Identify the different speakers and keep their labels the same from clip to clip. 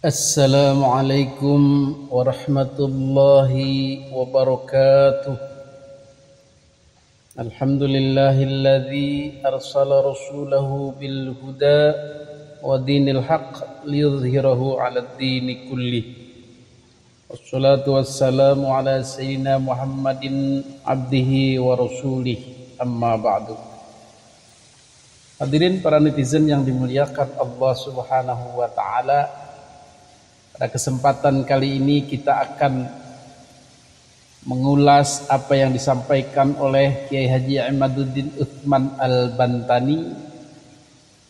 Speaker 1: Assalamualaikum warahmatullahi wabarakatuh. Alhamdulillahilladzi arsala rasulahu bil huda wa dinil haqq liyudhhirahu 'alad dini kullih. Wassalatu wassalamu ala sayyidina Muhammadin abdihi wa rasulih. Amma ba'du. Hadirin para netizen yang dimuliakan Allah Subhanahu wa taala, pada kesempatan kali ini kita akan mengulas apa yang disampaikan oleh Kiai Haji Imaduddin Utsman Al-Bantani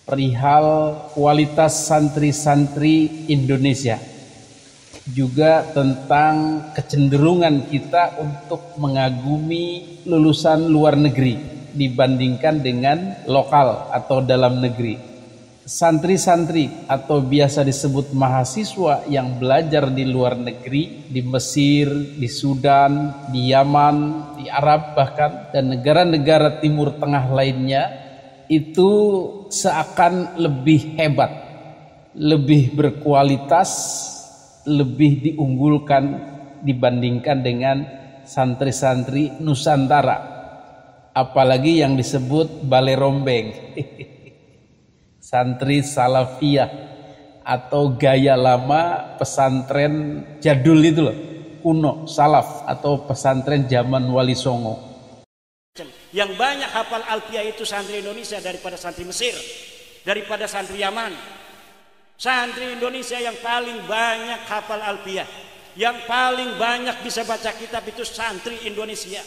Speaker 1: perihal kualitas santri-santri Indonesia, juga tentang kecenderungan kita untuk mengagumi lulusan luar negeri dibandingkan dengan lokal atau dalam negeri. Santri-santri atau biasa disebut mahasiswa yang belajar di luar negeri, di Mesir, di Sudan, di Yaman, di Arab bahkan, dan negara-negara Timur Tengah lainnya, itu seakan lebih hebat, lebih berkualitas, lebih diunggulkan dibandingkan dengan santri-santri Nusantara, apalagi yang disebut balai rombeng. Santri salafiyah atau gaya lama pesantren jadul itu loh, kuno, salaf atau pesantren zaman Wali Songo.
Speaker 2: Yang banyak hafal alfiah itu santri Indonesia daripada santri Mesir, daripada santri Yaman. Santri Indonesia yang paling banyak hafal alfiah, yang paling banyak bisa baca kitab itu santri Indonesia.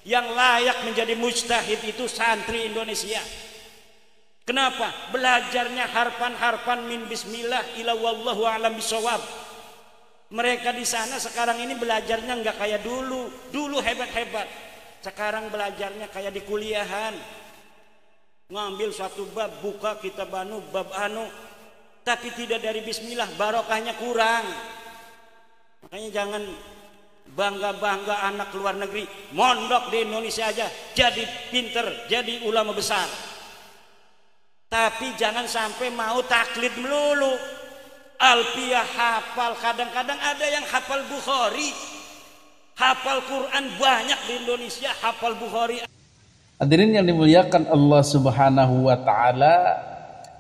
Speaker 2: Yang layak menjadi mujtahid itu santri Indonesia. Kenapa? Belajarnya harfan-harfan min bismillah ila wallahu a'lam bisawab. Mereka di sana sekarang ini belajarnya nggak kayak dulu. Dulu hebat-hebat. Sekarang belajarnya kayak di kuliahan. Ngambil suatu bab, buka kitab bab anu, tapi tidak dari bismillah, barokahnya kurang. Makanya jangan bangga-bangga anak luar negeri, mondok di Indonesia aja jadi pinter, jadi ulama besar. Tapi jangan sampai mau taklid melulu. Alfiah hafal, kadang-kadang ada yang hafal Bukhari, hafal Quran banyak di Indonesia, hafal Bukhari.
Speaker 1: Hadirin yang dimuliakan Allah Subhanahu wa taala,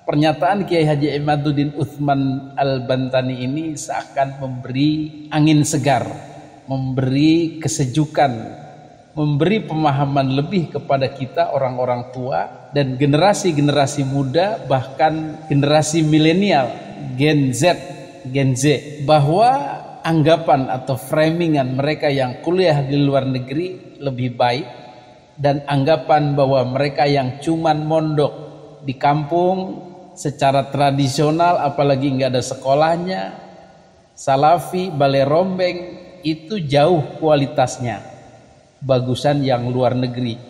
Speaker 1: pernyataan Kiai Haji Imaduddin Utsman Al-Bantani ini seakan memberi angin segar, memberi kesejukan, memberi pemahaman lebih kepada kita orang-orang tua dan generasi-generasi muda, bahkan generasi milenial, Gen Z, bahwa anggapan atau framingan mereka yang kuliah di luar negeri lebih baik, dan anggapan bahwa mereka yang cuman mondok di kampung secara tradisional, apalagi nggak ada sekolahnya, salafi, balai rombeng, itu jauh kualitasnya, bagusan yang luar negeri.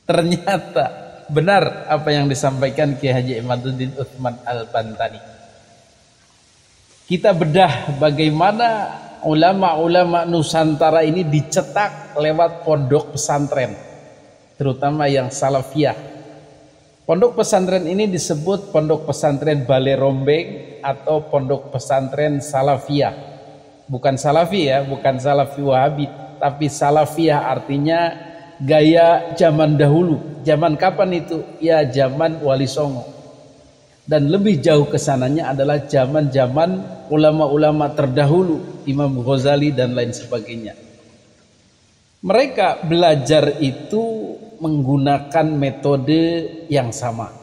Speaker 1: Ternyata benar apa yang disampaikan Kiai Haji Imaduddin Utsman Al-Bantani. Kita bedah bagaimana ulama-ulama Nusantara ini dicetak lewat pondok pesantren, terutama yang salafiyah. Pondok pesantren ini disebut pondok pesantren balai rombeng atau pondok pesantren salafiyah. Bukan salafi ya, bukan salafi wahabi, tapi salafiyah artinya gaya zaman dahulu. Zaman kapan itu? Ya zaman Wali Songo. Dan lebih jauh kesananya adalah zaman-zaman ulama-ulama terdahulu, Imam Ghazali dan lain sebagainya. Mereka belajar itu menggunakan metode yang sama,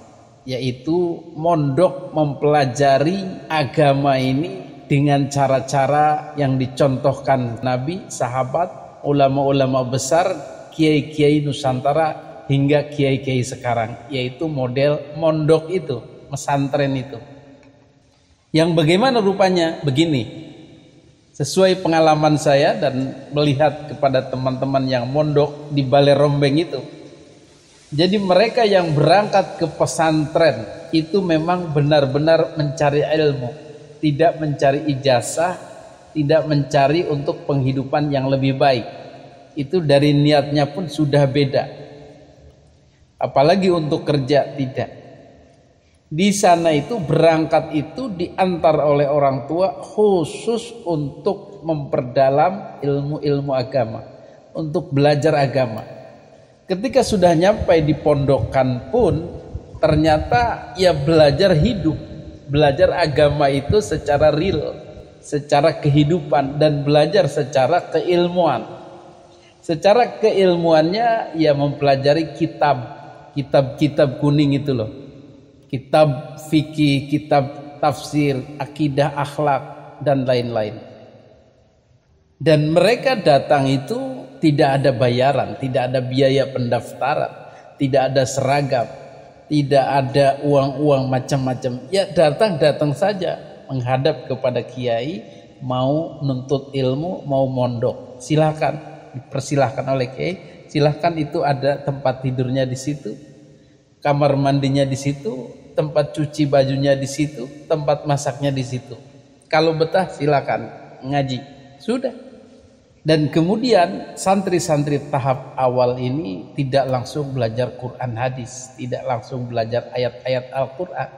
Speaker 1: yaitu mondok mempelajari agama ini dengan cara-cara yang dicontohkan Nabi, sahabat, ulama-ulama besar, kiai-kiai Nusantara hingga kiai-kiai sekarang, yaitu model mondok itu, pesantren itu. Yang bagaimana rupanya? Begini, sesuai pengalaman saya dan melihat kepada teman-teman yang mondok di balai rombeng itu. Jadi mereka yang berangkat ke pesantren itu memang benar-benar mencari ilmu, tidak mencari ijazah, tidak mencari untuk penghidupan yang lebih baik. Itu dari niatnya pun sudah beda. Apalagi untuk kerja, tidak. Di sana itu berangkat itu diantar oleh orang tua khusus untuk memperdalam ilmu-ilmu agama, untuk belajar agama. Ketika sudah nyampe di pondokan pun ternyata ya belajar hidup, belajar agama itu secara real, secara kehidupan, dan belajar secara keilmuan. Secara keilmuannya ya mempelajari kitab kuning itu loh. Kitab fikih, kitab tafsir, akidah, akhlak, dan lain-lain. Dan mereka datang itu tidak ada bayaran, tidak ada biaya pendaftaran, tidak ada seragam, tidak ada uang-uang macam-macam. Ya datang saja menghadap kepada kiai, mau nuntut ilmu, mau mondok. Silakan, dipersilahkan oleh kiai. Silakan, itu ada tempat tidurnya di situ, kamar mandinya di situ, tempat cuci bajunya di situ, tempat masaknya di situ. Kalau betah silakan ngaji. Sudah. Dan kemudian santri-santri tahap awal ini tidak langsung belajar Quran hadis, tidak langsung belajar ayat-ayat Al-Quran,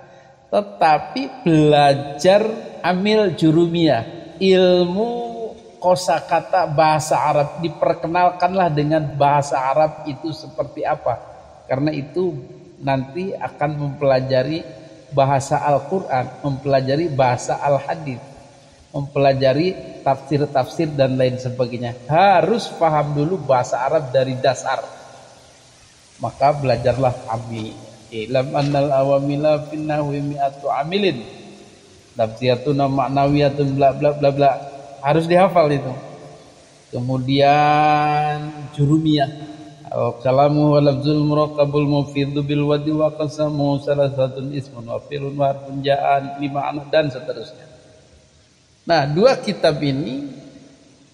Speaker 1: tetapi belajar amil jurumiyah, ilmu kosakata bahasa Arab. Diperkenalkanlah dengan bahasa Arab itu seperti apa, karena itu nanti akan mempelajari bahasa Al-Quran, mempelajari bahasa Al-Hadis, mempelajari tafsir-tafsir dan lain sebagainya. Harus paham dulu bahasa Arab dari dasar. Maka belajarlah amil. Ilam annal awamila finnahwi mi'atu amilin. Tafsiyatuna ma'nawiyatun bla bla bla bla. Harus dihafal itu. Kemudian jurumiyah. Kalamu wa lafzul muraqabul mufiddu bil wadi wa qasamu salasatun ismun wa filun wa harfun ja'an lima anak dan seterusnya. Nah, dua kitab ini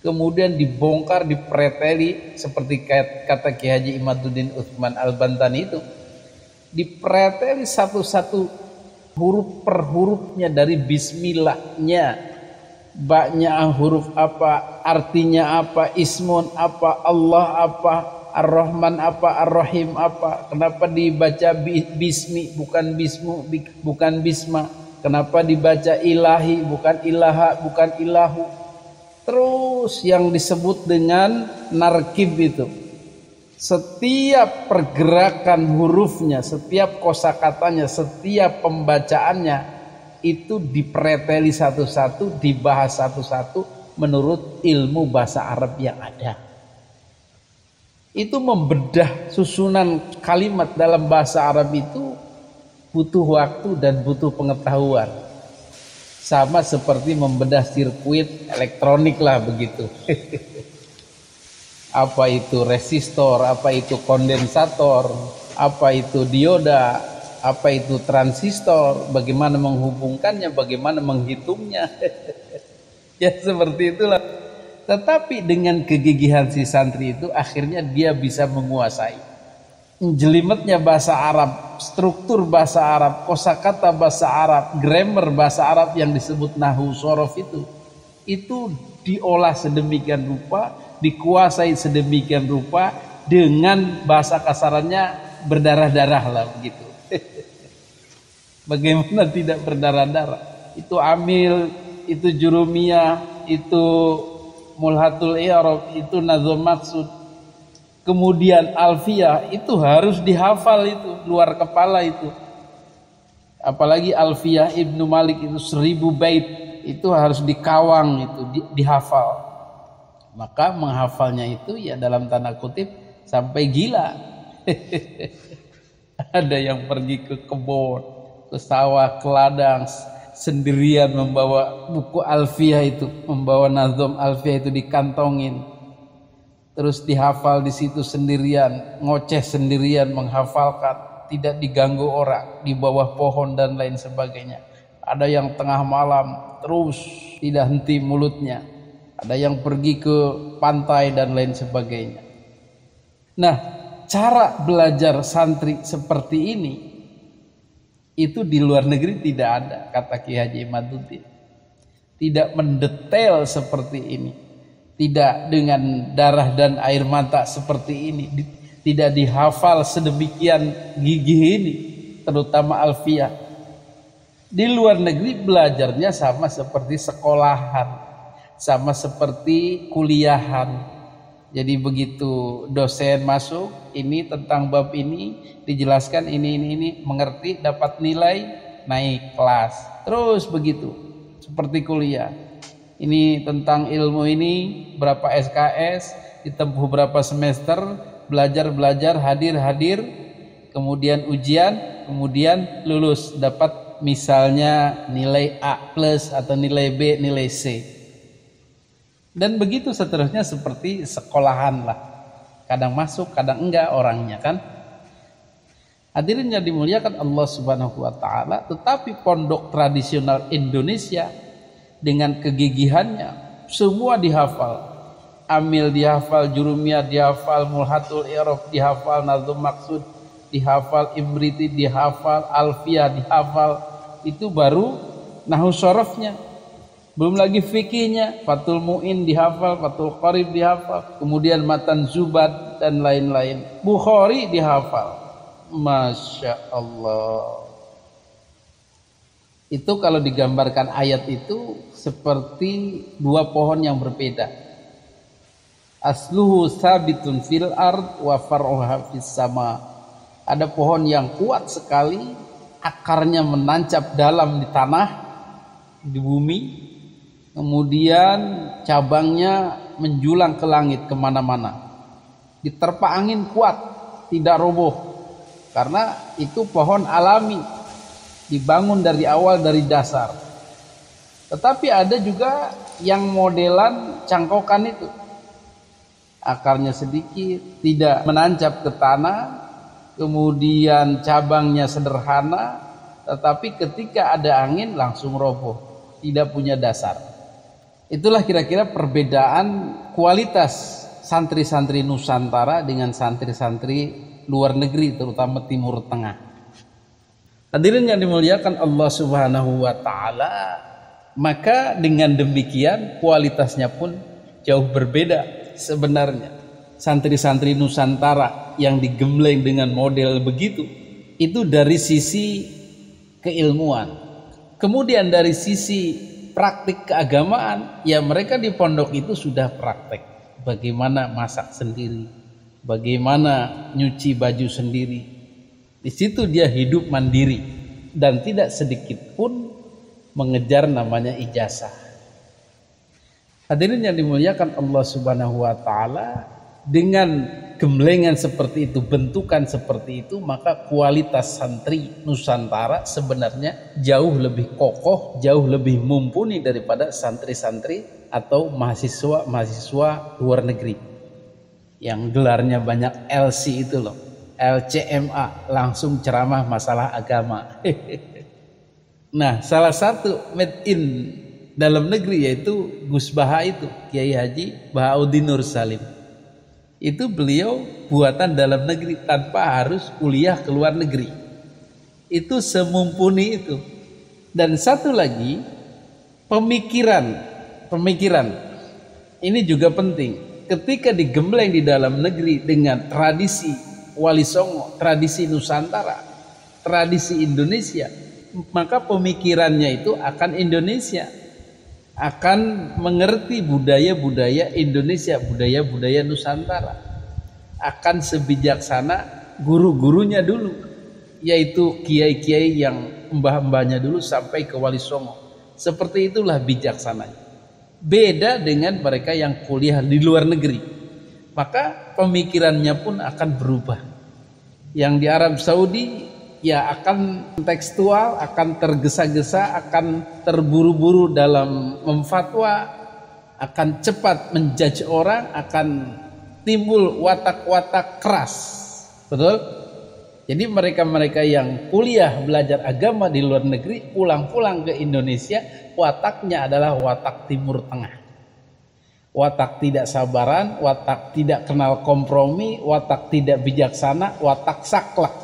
Speaker 1: kemudian dibongkar, dipreteli seperti kata Ki Haji Imaduddin Utsman Al-Bantani itu. Dipreteli satu-satu huruf per hurufnya dari bismillahnya. Baknya huruf apa, artinya apa, ismun apa, Allah apa, Ar-Rahman apa, Ar-Rahim apa, kenapa dibaca bismi bukan bismu, bukan bisma, kenapa dibaca ilahi bukan ilaha, bukan ilahu. Terus yang disebut dengan narkib itu, setiap pergerakan hurufnya, setiap kosakatanya, setiap pembacaannya itu dipreteli satu-satu, dibahas satu-satu menurut ilmu bahasa Arab yang ada. Itu membedah susunan kalimat dalam bahasa Arab itu butuh waktu dan butuh pengetahuan. Sama seperti membedah sirkuit elektronik lah begitu. Apa itu resistor, apa itu kondensator, apa itu dioda, apa itu transistor, bagaimana menghubungkannya, bagaimana menghitungnya. Ya seperti itulah. Tetapi dengan kegigihan si santri itu akhirnya dia bisa menguasai jelimetnya bahasa Arab, struktur bahasa Arab, kosakata bahasa Arab, grammar bahasa Arab yang disebut nahwu sorof itu diolah sedemikian rupa, dikuasai sedemikian rupa, dengan bahasa kasarannya berdarah-darah lah begitu. Bagaimana tidak berdarah-darah? Itu amil, itu jurumiyah, itu mulhatul i'rab, itu nazm maksud, kemudian alfiyah, itu harus dihafal, itu luar kepala itu. Apalagi alfiyah Ibnu Malik itu 1000 bait, itu harus dikawang, itu dihafal. Maka menghafalnya itu ya dalam tanda kutip sampai gila. Ada yang pergi ke kebun, ke sawah, ke ladang, sendirian membawa buku alfiyah itu, membawa nazm alfiyah itu dikantongin, terus dihafal di situ sendirian, ngoceh sendirian menghafalkan, tidak diganggu orang, di bawah pohon dan lain sebagainya. Ada yang tengah malam terus tidak henti mulutnya, ada yang pergi ke pantai dan lain sebagainya. Nah, cara belajar santri seperti ini itu di luar negeri tidak ada, kata Ki Haji Imaduddin. Tidak mendetail seperti ini, tidak dengan darah dan air mata seperti ini, tidak dihafal sedemikian gigih ini, terutama alfiyah. Di luar negeri belajarnya sama seperti sekolahan, sama seperti kuliahan. Jadi begitu dosen masuk, ini tentang bab ini dijelaskan, ini mengerti, dapat nilai, naik kelas. Terus begitu, seperti kuliah. Ini tentang ilmu ini, berapa SKS, ditempuh berapa semester, belajar, hadir, kemudian ujian, kemudian lulus, dapat misalnya nilai A plus atau nilai B, nilai C. Dan begitu seterusnya seperti sekolahan lah. Kadang masuk, kadang enggak orangnya kan. Hadirin yang dimuliakan Allah Subhanahu wa taala, tetapi pondok tradisional Indonesia dengan kegigihannya semua dihafal. Amil dihafal, Jurumiyah dihafal, Mulhatul I'rab dihafal, Nazm Maqsud dihafal, Ibriti dihafal, Alfiyah dihafal. Itu baru nahwu sharafnya. Belum lagi fikihnya, Fathul Mu'in dihafal, Fathul Qarib dihafal, kemudian Matan Zubat dan lain-lain. Bukhari dihafal. Masya Allah. Itu kalau digambarkan ayat itu seperti dua pohon yang berbeda. Asluhu sabitun fil ard wa far'uha fis sama. Ada pohon yang kuat sekali, akarnya menancap dalam di tanah, di bumi, kemudian cabangnya menjulang ke langit kemana-mana. Diterpa angin kuat, tidak roboh, karena itu pohon alami, dibangun dari awal dari dasar. Tetapi ada juga yang modelan cangkokan itu, akarnya sedikit, tidak menancap ke tanah, kemudian cabangnya sederhana, tetapi ketika ada angin langsung roboh, tidak punya dasar. Itulah kira-kira perbedaan kualitas santri-santri Nusantara dengan santri-santri luar negeri, terutama Timur Tengah. Hadirin yang dimuliakan Allah Subhanahu wa taala, maka dengan demikian kualitasnya pun jauh berbeda sebenarnya. Santri-santri Nusantara yang digembleng dengan model begitu, itu dari sisi keilmuan. Kemudian dari sisi praktik keagamaan, ya mereka di pondok itu sudah praktek. Bagaimana masak sendiri, bagaimana nyuci baju sendiri. Di situ dia hidup mandiri dan tidak sedikit pun mengejar namanya ijazah. Hadirin yang dimuliakan Allah Subhanahu wa taala, dengan gemblengan seperti itu, bentukan seperti itu, maka kualitas santri Nusantara sebenarnya jauh lebih kokoh, jauh lebih mumpuni daripada santri-santri atau mahasiswa luar negeri yang gelarnya banyak LC itu loh, LCMA, langsung ceramah masalah agama. Nah, salah satu made in dalam negeri yaitu Gus Baha itu, Kiai Haji Bahauddin Nur Salim. Itu beliau buatan dalam negeri tanpa harus kuliah ke luar negeri. Itu semumpuni itu. Dan satu lagi, pemikiran ini juga penting. Ketika digembleng di dalam negeri dengan tradisi Wali Songo, tradisi Nusantara, tradisi Indonesia, maka pemikirannya itu akan Indonesia, akan mengerti budaya-budaya Indonesia, budaya-budaya Nusantara, akan sebijaksana guru-gurunya dulu, yaitu kiai-kiai yang mbah-mbahnya dulu sampai ke Wali Songo. Seperti itulah bijaksananya. Beda dengan mereka yang kuliah di luar negeri, maka pemikirannya pun akan berubah. Yang di Arab Saudi ya akan tekstual, akan tergesa-gesa, akan terburu-buru dalam memfatwa, akan cepat menjudge orang, akan timbul watak-watak keras. Betul? Jadi mereka-mereka yang kuliah belajar agama di luar negeri, pulang-pulang ke Indonesia, wataknya adalah watak Timur Tengah. Watak tidak sabaran, watak tidak kenal kompromi, watak tidak bijaksana, watak saklek.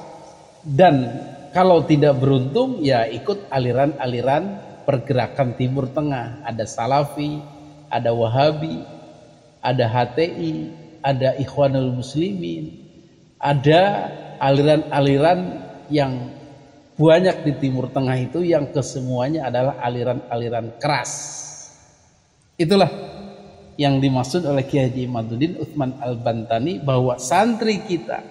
Speaker 1: Dan kalau tidak beruntung ya ikut aliran-aliran pergerakan Timur Tengah. Ada Salafi, ada Wahabi, ada HTI, ada Ikhwanul Muslimin, ada aliran-aliran yang banyak di Timur Tengah itu yang kesemuanya adalah aliran-aliran keras. Itulah yang dimaksud oleh Kiai Haji Imaduddin Utsman Al-Bantani, bahwa santri kita,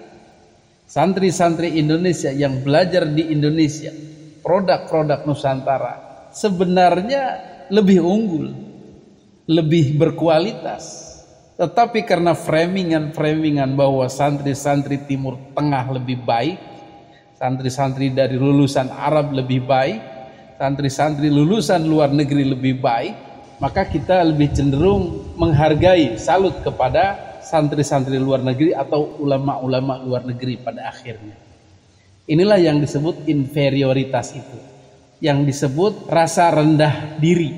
Speaker 1: santri-santri Indonesia yang belajar di Indonesia, produk-produk Nusantara sebenarnya lebih unggul, lebih berkualitas. Tetapi karena framingan bahwa santri-santri Timur Tengah lebih baik, santri-santri dari lulusan Arab lebih baik, santri-santri lulusan luar negeri lebih baik, maka kita lebih cenderung menghargai, salut kepada santri-santri luar negeri atau ulama-ulama luar negeri pada akhirnya. Inilah yang disebut inferioritas itu, yang disebut rasa rendah diri,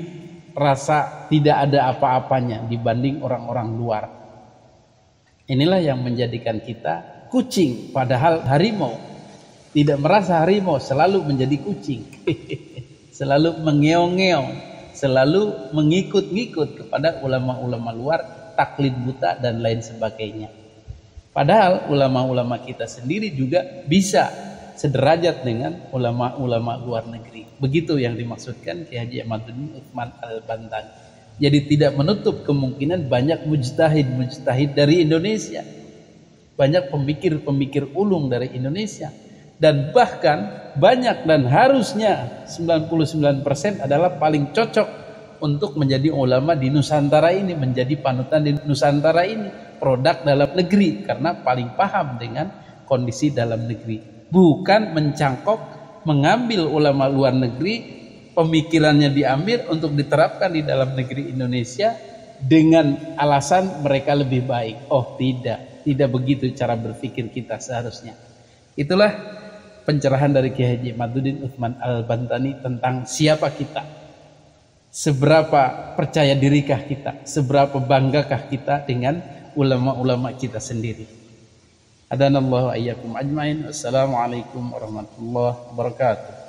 Speaker 1: rasa tidak ada apa-apanya dibanding orang-orang luar. Inilah yang menjadikan kita kucing, padahal harimau tidak merasa harimau, selalu menjadi kucing. Selalu mengeong-ngeong, selalu mengikut-ngikut kepada ulama-ulama luar, taklid buta dan lain sebagainya. Padahal ulama-ulama kita sendiri juga bisa sederajat dengan ulama-ulama luar negeri. Begitu yang dimaksudkan Kiai Haji Imaduddin Utsman Al-Bantani. Jadi tidak menutup kemungkinan banyak mujtahid dari Indonesia, banyak pemikir-pemikir ulung dari Indonesia, dan bahkan banyak dan harusnya 99% adalah paling cocok untuk menjadi ulama di Nusantara ini, menjadi panutan di Nusantara ini, produk dalam negeri, karena paling paham dengan kondisi dalam negeri. Bukan mencangkok, mengambil ulama luar negeri, pemikirannya diambil untuk diterapkan di dalam negeri Indonesia dengan alasan mereka lebih baik. Oh tidak begitu cara berpikir kita seharusnya. Itulah pencerahan dari Kiai Haji Imaduddin Utsman Al-Bantani tentang siapa kita, seberapa percaya dirikah kita, seberapa banggakah kita dengan ulama-ulama kita sendiri. Adanallahu ayyakum ajmain. Assalamualaikum warahmatullahi wabarakatuh.